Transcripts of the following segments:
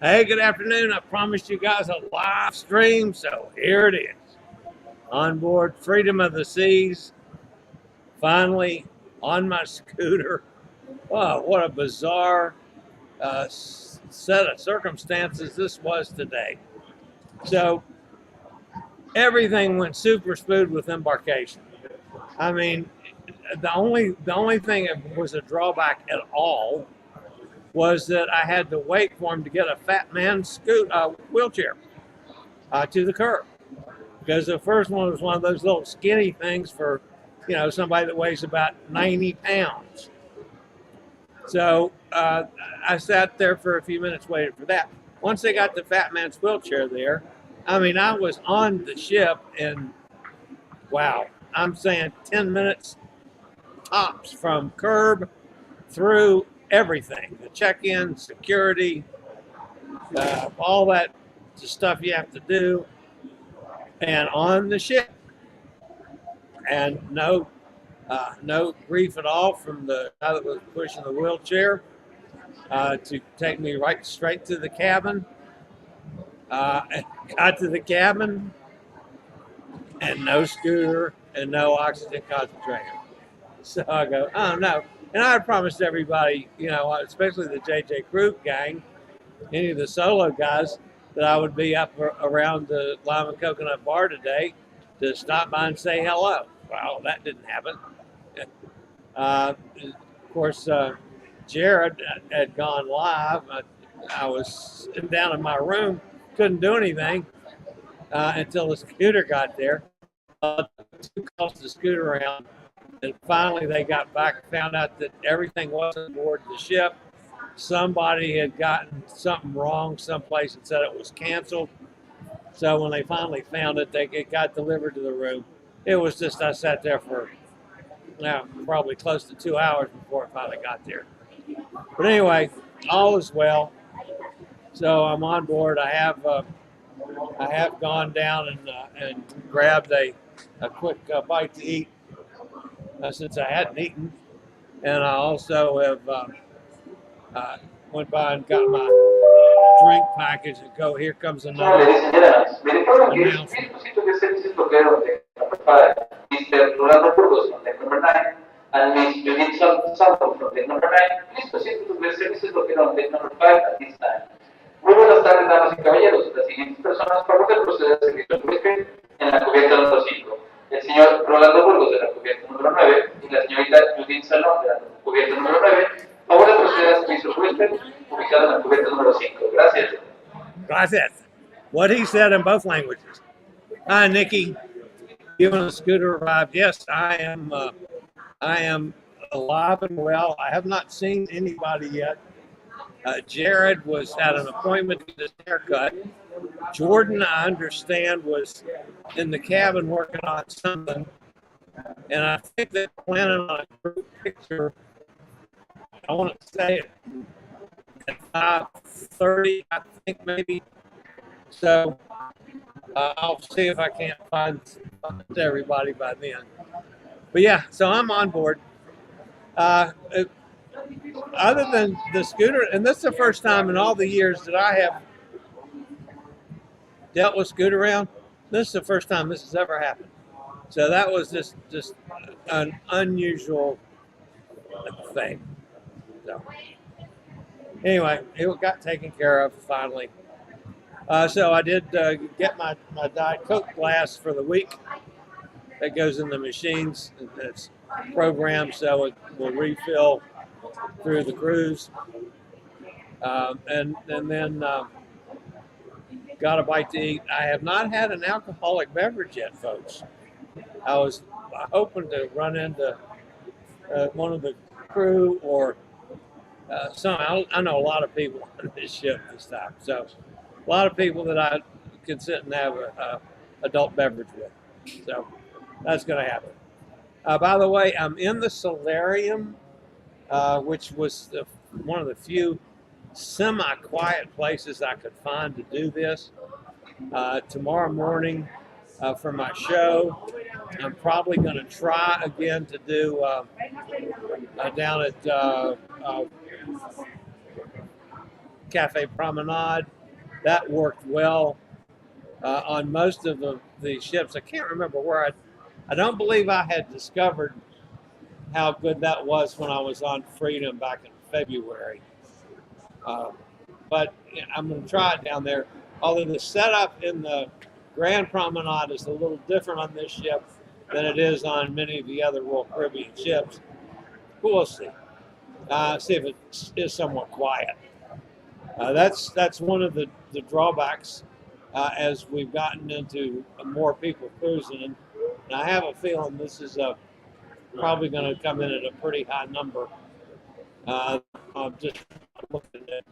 Hey, good afternoon. I promised you guys a live stream, so here it is. On board Freedom of the Seas, finally on my scooter. Oh, what a bizarre set of circumstances this was today. So, everything went super smooth with embarkation. I mean, the only thing that was a drawback at all was that I had to wait for him to get a fat man wheelchair to the curb. Because the first one was one of those little skinny things for, somebody that weighs about 90 pounds. So I sat there for a few minutes waiting for that. Once they got the fat man's wheelchair there, I mean, I was on the ship in, wow, I'm saying 10 minutes tops from curb through everything, the check-in, security, all that stuff you have to do, and on the ship. And no grief at all from the guy that was pushing the wheelchair to take me right straight to the cabin. Got to the cabin and no scooter and no oxygen concentrator. So I go, oh no. And I had promised everybody, especially the JJ Crew gang, any of the solo guys, that I would be up around the Lime and Coconut Bar today to stop by and say hello. Well, that didn't happen. Of course, Jared had gone live. I was sitting down in my room, couldn't do anything until the scooter got there. Two calls to Scootaround, and finally they got back, found out that everything was aboard the ship. Somebody had gotten something wrong someplace and said it was canceled. So when they finally found it, it got delivered to the room. It was just, I sat there for probably close to 2 hours before it finally got there. But anyway, all is well. So I'm on board. I have gone down and grabbed a quick bite to eat since I hadn't eaten, and I also have went by and got my drink package and go. Here comes another announcement. Mr. Rolando Burgos from deck number 9 and Miss Judith Salvo from deck number 9. Please proceed to your services located on deck number 5 at this time. Muy buenas tardes, damas y caballeros. Las siguientes personas favor de proceder al servicio al huésped en la cubierta número 5. El señor Rolando Burgos de la cubierta número 9 y la señorita Judith Salvo de la cubierta número 9. Favor de proceder al servicio al huésped ubicado en la cubierta número 5. Gracias. Gracias. What he said in both languages. Hi, Nikki. You on a scooter arrived? Yes, I am. I am alive and well. I have not seen anybody yet. Jared was at an appointment to get his haircut. Jordan, I understand, was in the cabin working on something, and I think they're planning on a group picture. I want to say at 5:30, I think maybe. So I'll see if I can't find everybody by then. But yeah, so I'm on board. Other than the scooter, and this is the first time in all the years that I have dealt with Scootaround, this is the first time this has ever happened. So that was just an unusual thing. So anyway, it got taken care of finally. So I did get my Diet Coke glass for the week. That goes in the machines. It's programmed so it will refill through the cruise. And then got a bite to eat. I have not had an alcoholic beverage yet, folks. I was hoping to run into one of the crew or I know a lot of people on this ship this time. So a lot of people that I can sit and have an adult beverage with. So that's going to happen. By the way, I'm in the solarium, which was one of the few semi-quiet places I could find to do this. Tomorrow morning for my show, I'm probably going to try again to do down at Cafe Promenade. That worked well on most of the ships. I can't remember where I don't believe I had discovered how good that was when I was on Freedom back in February. But I'm going to try it down there. Although the setup in the Grand Promenade is a little different on this ship than it is on many of the other Royal Caribbean ships. We'll see. See if it is somewhat quiet. That's one of the drawbacks as we've gotten into more people cruising. And I have a feeling this is probably going to come in at a pretty high number. I'm just looking at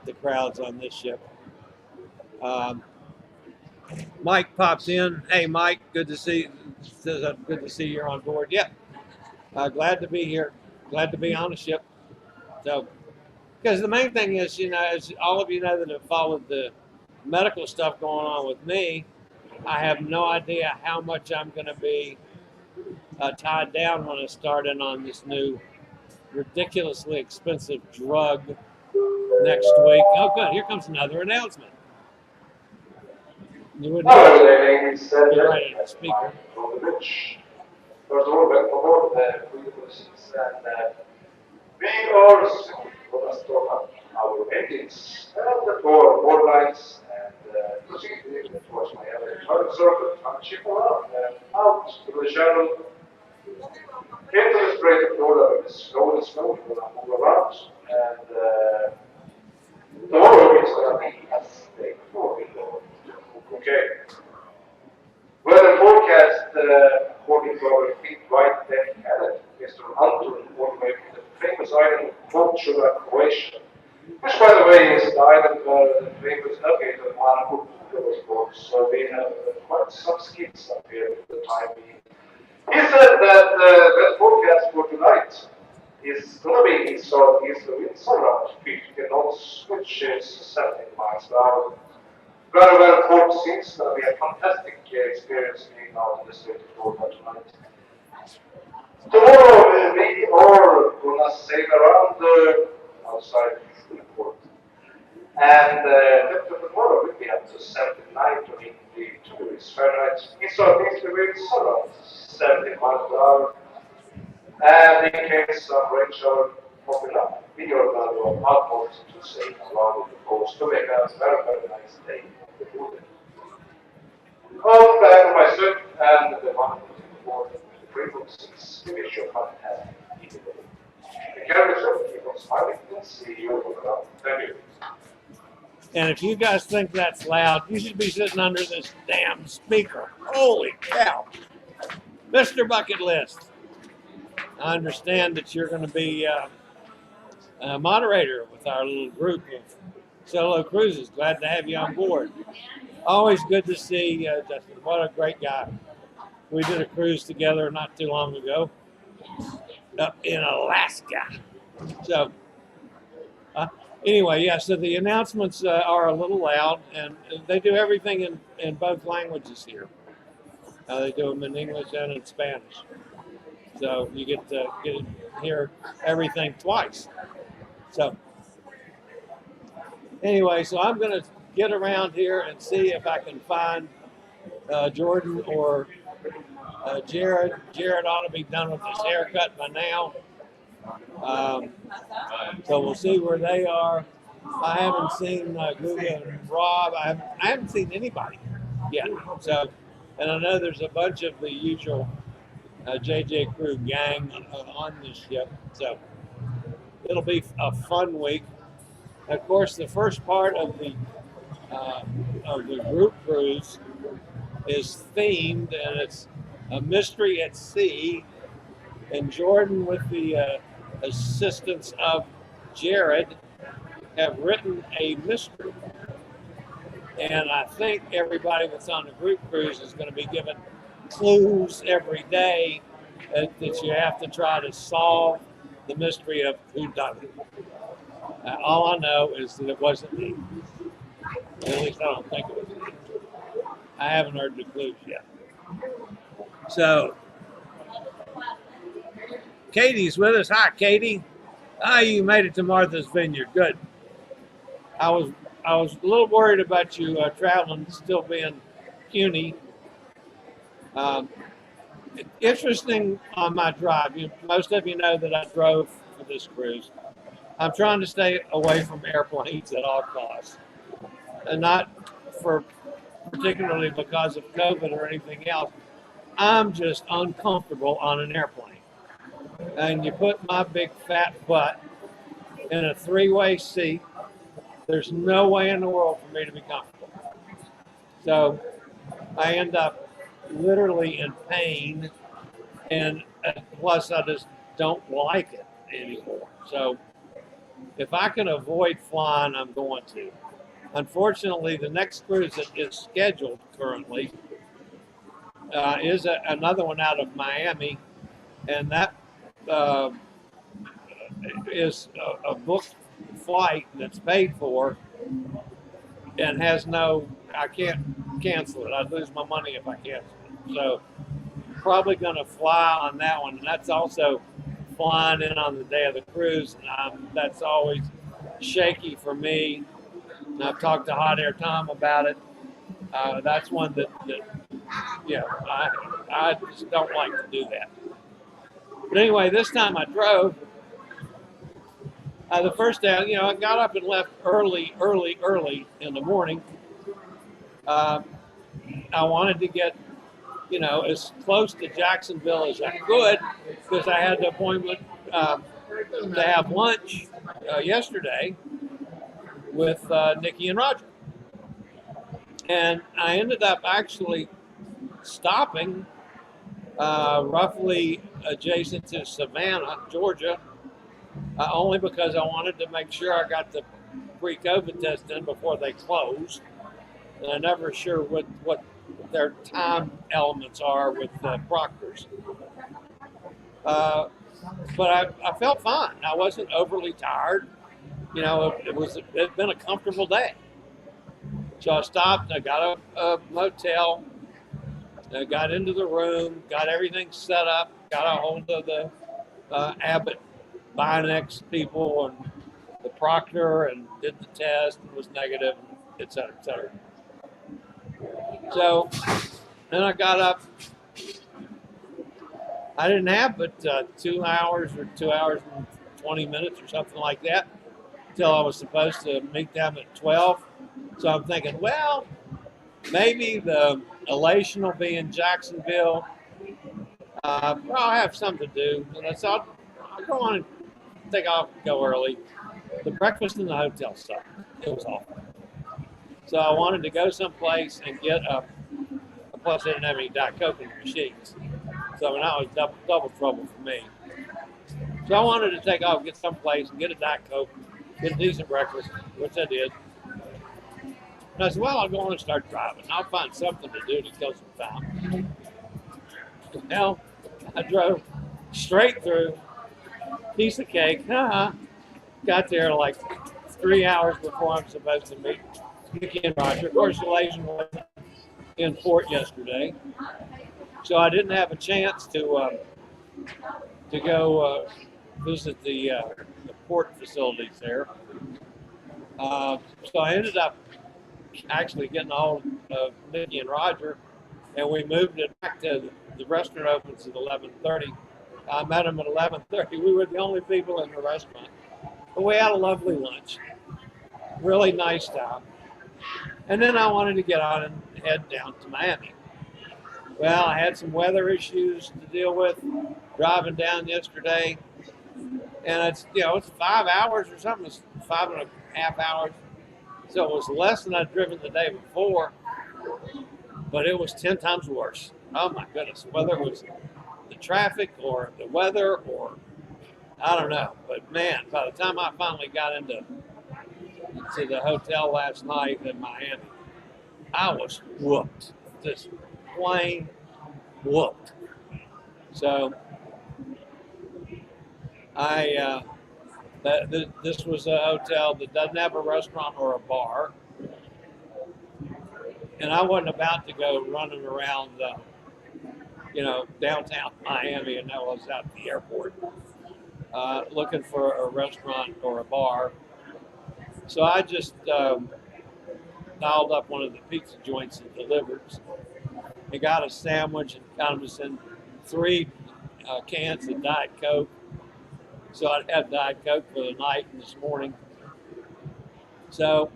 the crowds on this ship. Mike pops in. Hey, Mike, good to see. Says good to see you're on board. Yep. Glad to be here. Glad to be on the ship. So, because the main thing is, as all of you know that have followed the medical stuff going on with me, I have no idea how much I'm going to be tied down when I start in on this new ridiculously expensive drug next week. Oh, good. Here comes another announcement. You wouldn't ladies and gentlemen, speaker. From the bridge. First of all, welcome aboard the cruise and we are soon going to start up our engines and for board lines and proceed towards Miami. Turn circle, turn ship around and out to the channel. Into the Strait of Florida with slowly we're going to move around and tomorrow is going to be as day before we go. Okay. Weather forecast, according to our fleet right deck cadet, Mr. Hunter, all the way from the famous island of Portugal, Croatia, which, by the way, is the island where the famous navigator Juan was born. So we have quite some skills up here for the time being. He said that the forecast for tonight is going to be southeast winds around 50 knots, which is 17 miles per hour. Very well port scenes. It's going to be a fantastic experience being out in the Strait of Florida tonight. Tomorrow we are going to sail around outside the port. And temperature tomorrow will be up to 79 to 82 degrees Fahrenheit. East southeast winds around 70 miles per hour. And in case some rain shower popping up, we are going to go outboard to sail around the coast to make a very, very nice day. Come back to myself and the one for the frequencies. We wish you a fantastic evening. Take care of yourself, keep on smiling, and see you around. Thank you. And if you guys think that's loud, you should be sitting under this damn speaker. Holy cow. Mr. Bucket List. I understand that you're going to be a moderator with our little group of solo cruises. Glad to have you on board. Always good to see Justin. What a great guy. We did a cruise together not too long ago up in Alaska. So, anyway, yeah, so the announcements are a little loud, and they do everything in both languages here. They do them in English and in Spanish. So you get to hear everything twice. So anyway, so I'm going to get around here and see if I can find Jordan or Jared. Jared ought to be done with his haircut by now. So we'll see where they are. I haven't seen Guga and Rob. I haven't seen anybody yet. So, and I know there's a bunch of the usual JJ Crew gang on this ship. So it'll be a fun week. Of course, the first part of the group cruise is themed, and it's a mystery at sea. And Jordan, with the assistance of Jared, have written a mystery. And I think everybody that's on the group cruise is going to be given clues every day that you have to try to solve the mystery of who done it. All I know is that it wasn't me. At least I don't think it was me. I haven't heard the clues yet. So, Katie's with us. Hi, Katie. Ah, you made it to Martha's Vineyard. Good. I was I was a little worried about you traveling still being puny. Um, Interesting on my drive. Most of you know that I drove for this cruise. I'm trying to stay away from airplanes at all costs, and not for particularly because of COVID or anything else. I'm just uncomfortable on an airplane. And you put my big fat butt in a three-way seat, there's no way in the world for me to be comfortable. So I end up literally in pain, and plus I just don't like it anymore. So if I can avoid flying, I'm going to. Unfortunately, the next cruise that is scheduled currently is another one out of Miami, and that uh, is a booked flight that's paid for and has no, I can't cancel it. I'd lose my money if I cancel it. So probably going to fly on that one. And that's also flying in on the day of the cruise. And that's always shaky for me. And I've talked to Hot Air Tom about it. That's one that yeah, I just don't like to do that. But anyway, this time I drove. The first day, I got up and left early in the morning. I wanted to get, as close to Jacksonville as I could because I had the appointment to have lunch yesterday with Nikki and Roger. And I ended up actually stopping roughly adjacent to Savannah, Georgia, only because I wanted to make sure I got the pre-COVID test in before they closed. And I'm never sure what their time elements are with proctors. But I felt fine. I wasn't overly tired. It'd been a comfortable day. So I stopped. I got a motel. I got into the room. Got everything set up. Got a hold of the Abbott Binex people and the proctor, and did the test and was negative, et cetera, et cetera. So then I got up. I didn't have but 2 hours or 2 hours and 20 minutes or something like that until I was supposed to meet them at 12. So I'm thinking, well, maybe the elation will be in Jacksonville. I'll have something to do. And so I'll go on and take off and go early. The breakfast in the hotel sucked. It was awful. So I wanted to go someplace and get plus they didn't have any Diet Coke in the machines. So that was double trouble for me. So I wanted to take off, get someplace and get a Diet Coke, get a decent breakfast, which I did. And I said, well, I'll go on and start driving. I'll find something to do to kill some time. Well, I drove straight through, piece of cake. Got there like 3 hours before I'm supposed to meet Nikki and Roger. Of course, the Elation was in port yesterday, so I didn't have a chance to go visit the port facilities there. So I ended up actually getting a hold of Nikki and Roger, and we moved it back to the restaurant opens at 11:30. I met them at 11:30. We were the only people in the restaurant, but we had a lovely lunch. Really nice time. And then I wanted to get on and head down to Miami. Well, I had some weather issues to deal with driving down yesterday, and it's 5 hours or something. It's 5.5 hours. So it was less than I'd driven the day before, but it was 10 times worse. Oh my goodness, whether it was the traffic or the weather or I don't know. But man, by the time I finally got into the hotel last night in Miami, I was whooped. Just plain whooped. So this was a hotel that doesn't have a restaurant or a bar. And I wasn't about to go running around, downtown Miami, and that was out at the airport, looking for a restaurant or a bar. So I just dialed up one of the pizza joints that delivers. I got a sandwich and got them to send 3 cans of Diet Coke. So I'd have Diet Coke for the night and this morning. So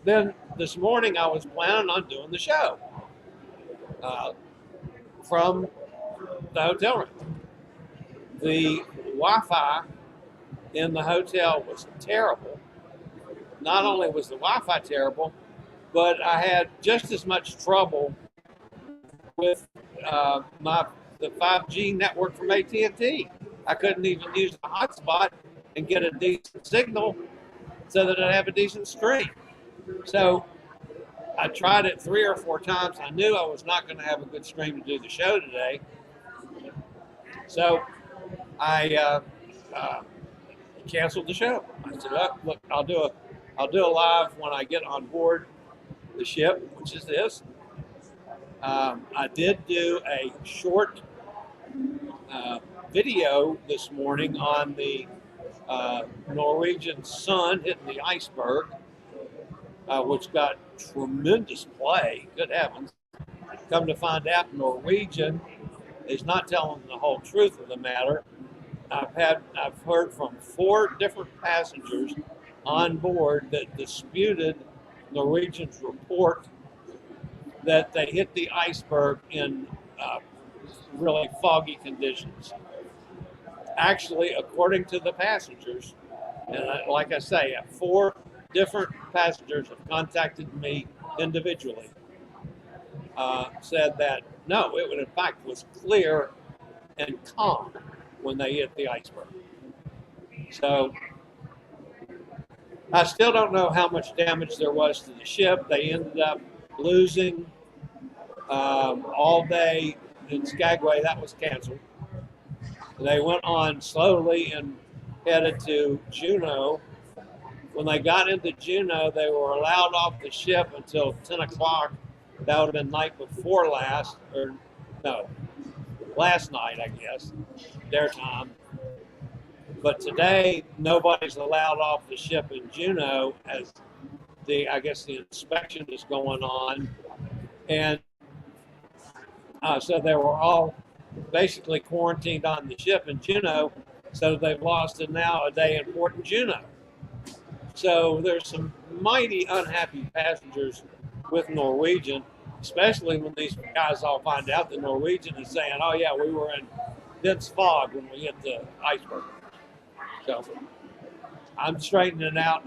then this morning I was planning on doing the show from the hotel room. The Wi-Fi in the hotel was terrible. Not only was the Wi-Fi terrible, but I had just as much trouble with the 5G network from AT&T. I couldn't even use the hotspot and get a decent signal so that I'd have a decent stream. So I tried it 3 or 4 times. I knew I was not going to have a good stream to do the show today. So I canceled the show. I said, oh, look, I'll do a live when I get on board the ship, which is this. I did do a short video this morning on the Norwegian Sun hitting the iceberg, which got tremendous play. Good heavens. Come to find out, Norwegian is not telling the whole truth of the matter. I've heard from 4 different passengers on board that disputed Norwegian's report that they hit the iceberg in really foggy conditions. Actually, according to the passengers, and like I say, 4 different passengers have contacted me individually, said that no, it in fact was clear and calm when they hit the iceberg. So I still don't know how much damage there was to the ship. They ended up losing all day in Skagway. That was canceled. They went on slowly and headed to Juneau. When they got into Juneau, they were allowed off the ship until 10 o'clock. That would have been night before last, or no, last night, I guess, their time. But today, nobody's allowed off the ship in Juneau as the inspection is going on. And so they were all basically quarantined on the ship in Juneau. So they've lost now a day in port in Juneau. So there's some mighty unhappy passengers with Norwegian, especially when these guys all find out that Norwegian is saying, oh yeah, we were in dense fog when we hit the iceberg. So I'm straightening it out,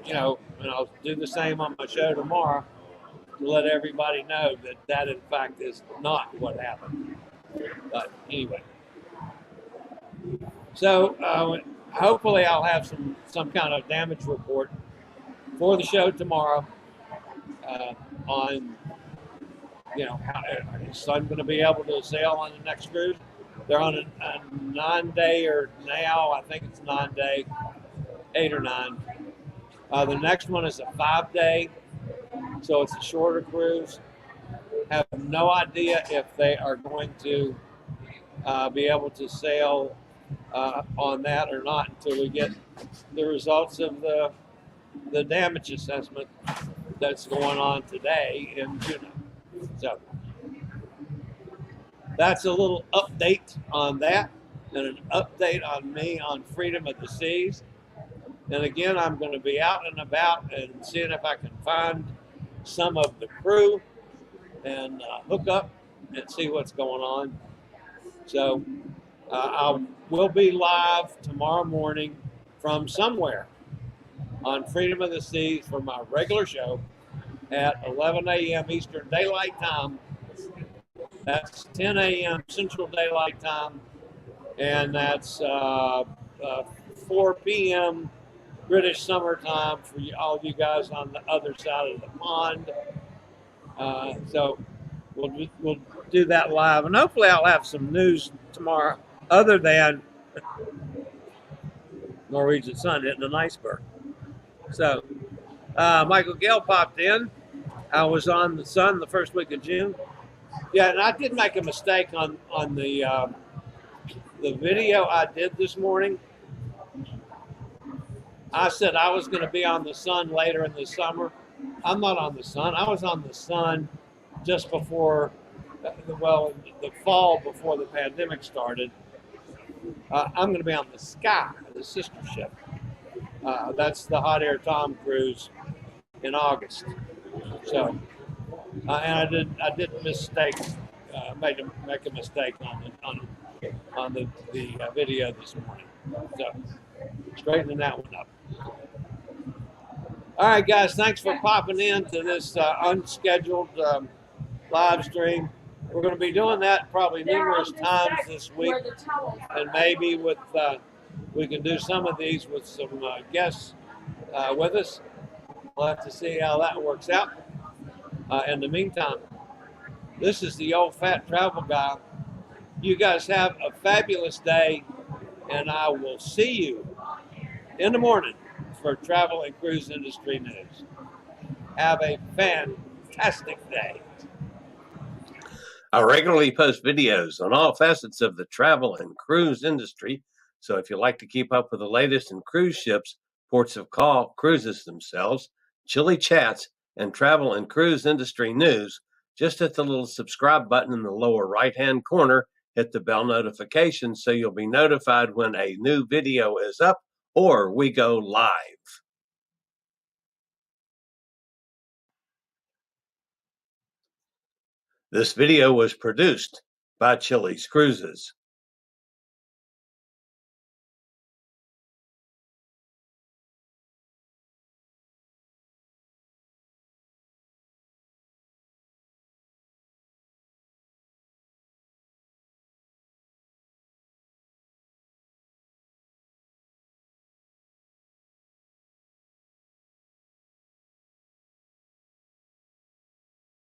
and I'll do the same on my show tomorrow to let everybody know that in fact is not what happened. But anyway, so hopefully I'll have some kind of damage report for the show tomorrow on, how is Sun going to be able to sail on the next cruise. They're on a 9-day, or now I think it's 9-day, 8 or 9. The next one is a 5-day, so it's a shorter cruise. Have no idea if they are going to be able to sail on that or not until we get the results of the damage assessment that's going on today in Juneau. So that's a little update on that, and an update on me on Freedom of the Seas. And again, I'm going to be out and about and seeing if I can find some of the crew and hook up and see what's going on. So I will be live tomorrow morning from somewhere on Freedom of the Seas for my regular show at 11 a.m. Eastern Daylight Time. That's 10 a.m. Central Daylight Time, and that's 4 p.m. British Summer Time for all of you guys on the other side of the pond. So we'll do that live, and hopefully I'll have some news tomorrow other than Norwegian Sun hitting an iceberg. So Michael Gale popped in. I was on the Sun the first week of June. Yeah, and I did make a mistake on the video I did this morning. I said I was going to be on the Sun later in the summer. I'm not on the Sun. I was on the Sun just before, the fall before the pandemic started. I'm going to be on the Sky, the sister ship. That's the Hot Air Tom cruise in August. So, and I did mistake, make a mistake on the video this morning. So, straightening that one up. All right, guys, thanks for popping in to this unscheduled live stream. We're going to be doing that probably numerous times this week, and maybe we can do some of these with some guests with us. We'll have to see how that works out. In the meantime, this is the old fat travel guy. You guys have a fabulous day, and I will see you in the morning for travel and cruise industry news. Have a fantastic day. I regularly post videos on all facets of the travel and cruise industry. So if you like to keep up with the latest in cruise ships, ports of call, cruises themselves, Chillie chats, and travel and cruise industry news, just hit the little subscribe button in the lower right-hand corner. Hit the bell notification so you'll be notified when a new video is up or we go live. This video was produced by Chillie's Cruises.